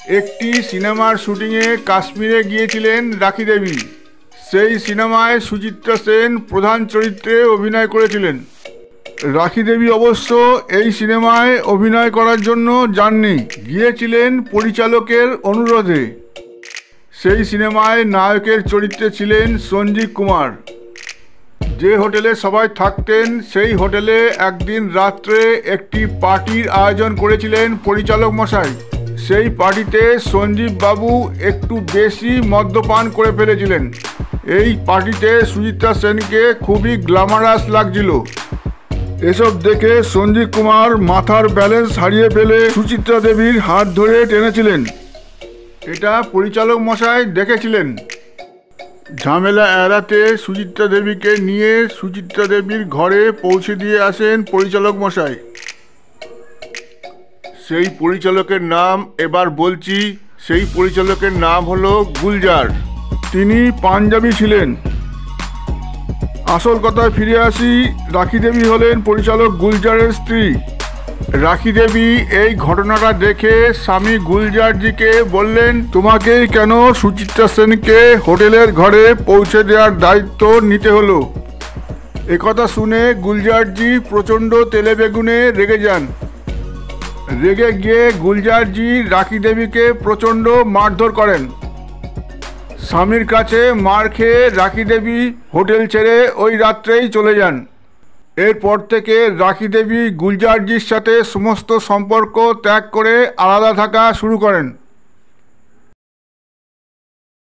একটি সিনেমার শুটিংয়ে কাশ্মীরে গিয়েছিলেন রাখি দেবী। সেই সিনেমায় সুচিত্রা সেন প্রধান চরিত্রে অভিনয় করেছিলেন। রাখি দেবী অবশ্য এই সিনেমায় অভিনয় করার জন্য যাননি, গিয়েছিলেন পরিচালকের অনুরোধে। সেই সিনেমায় নায়কের চরিত্রে ছিলেন সঞ্জীব কুমার। যে হোটেলে সবাই থাকতেন সেই হোটেলে একদিন রাত্রে একটি পার্টির আয়োজন করেছিলেন পরিচালক মশাই। সেই পার্টিতে সঞ্জীব বাবু একটু বেশি মদ্যপান করে ফেলেছিলেন। এই পার্টিতে সুচিত্রা সেনকে খুবই গ্ল্যামারাস লাগছিল। এসব দেখে সঞ্জীব কুমার মাথার ব্যালেন্স হারিয়ে ফেলে সুচিত্রা দেবীর হাত ধরে টেনেছিলেন। এটা পরিচালক মশাই দেখেছিলেন। ঝামেলা এড়াতে সুচিত্রা দেবীকে নিয়ে সুচিত্রা দেবীর ঘরে পৌঁছে দিয়ে আসেন পরিচালক মশাই। সেই পরিচালকের নাম এবার বলছি। সেই পরিচালকের নাম হলো গুলজার। তিনি পাঞ্জাবি ছিলেন। আসল কথায় ফিরে আসি। রাখি দেবী হলেন পরিচালক গুলজারের স্ত্রী। রাখি দেবী এই ঘটনাটা দেখে স্বামী গুলজারজিকে বললেন, তোমাকেই কেন সুচিত্রা সেনকে হোটেলের ঘরে পৌঁছে দেওয়ার দায়িত্ব নিতে হলো? একথা শুনে গুলজারজি প্রচণ্ড তেলে বেগুনে রেগে যান। রেগে গিয়ে গুলজারজি রাখি দেবীকে প্রচণ্ড মারধর করেন। স্বামীর কাছে মার খেয়ে রাখি দেবী হোটেল ছেড়ে ওই রাত্রেই চলে যান। এরপর থেকে রাখি দেবী গুলজারজির সাথে সমস্ত সম্পর্ক ত্যাগ করে আলাদা থাকা শুরু করেন।